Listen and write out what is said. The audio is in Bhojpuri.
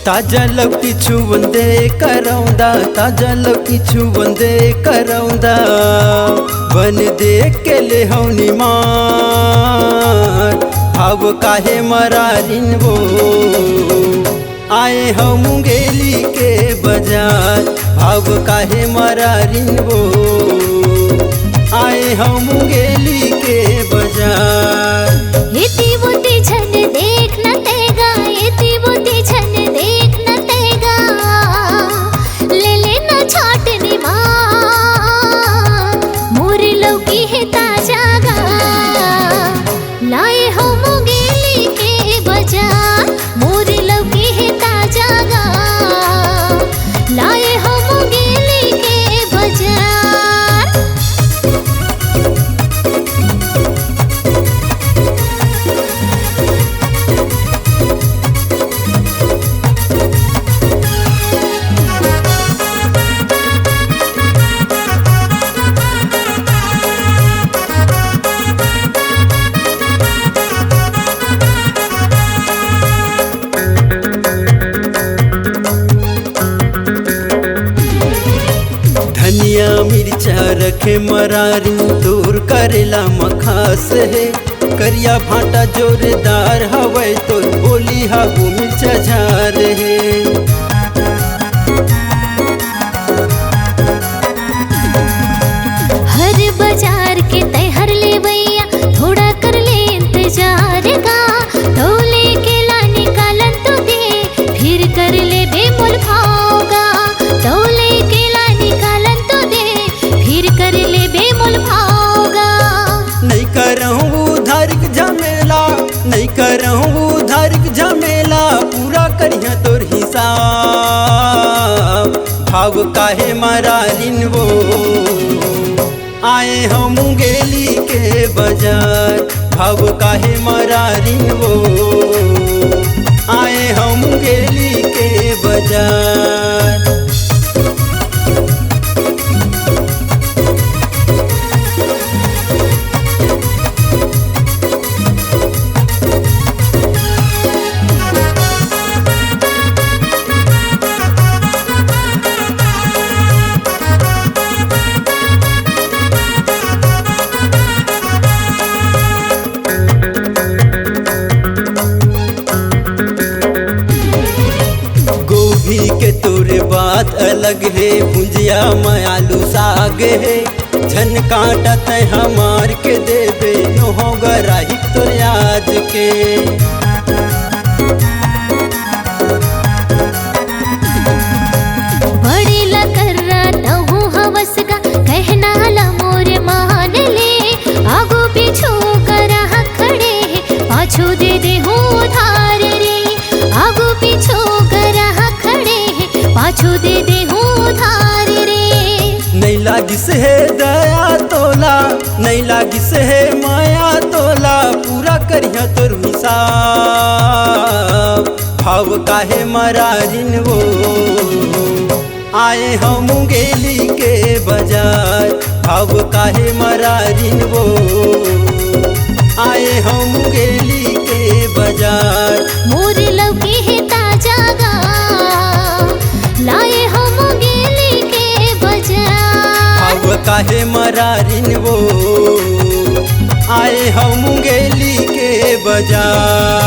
ताजा लौकी छुवंदे करौंदा, ताजा लौकी छुवंदे करौंदा, बन देख के ले हौनी मार। भाव काहे मरारिन वो आए हम मुंगेली के बाजार। भाव काहे मरारिन वो आए हम मुंगेली के बाजार। इति बुद्धि छन देख न तेगा, इति बुद्धि छन देख न तेगा, ले लेना छाटनी मार। मोर लौकी है ताजा गा, लाए हो मुंगेली के बाजार। मोर लौकी है ताजा गा, लाए हो मुंगेली के बाजार। धनिया मिर्चा रखे मरारी दूर करेला मखास है। करिया भाटा जोरदार हवै तो बोली हाबू मिर्चा झार है। हर बाजार के तैहर ले भैया, थोड़ा कर ले इंतजार का। तौले के ला निकालन तो दे, फिर कर ले बेमोल भावगा। तौले के ला निकालन तो दे, फिर कर ले बेमोल भावगा। नहीं करहूँ उधारिक झमेला, नहीं करहूँ उधारिक झमेला, पूरा करिया तोर हिसाब। भाव काहे मरारिन वो आए हम मुंगेली के बाजार। भाव काहे मरारिन वो आए हम मुंगेली के बाजार। गोभी के तोरे बात अलग है, भुंजिया में आलू साग है। झन काटा तय हमार के देबे, नो हो गराही तोर आज के। बड़ी लकर्रा नहु हवसगा, कहना ला मोर मान ले। आगू पीछू करा खड़े है, पाछू दे दे हूँ उधार रे। आगू पीछू करा खड़े है, पाछू दे दे हूँ उधार रे। नहीं लागिस है दया तोला, नहीं लागिस है माया तोला, पूरा करिया तोर हिसाब। भाव काहे मरारिन वो आए हम मुंगेली के बाजार। भाव काहे मरारिन वो आए हम मुंगेली के बाजार। मोर लौकी है ताजा गा, लाए हो मुंगेली के बाजार। भाव काहे मरारिन वो आए हम मुंगेली के बाजार।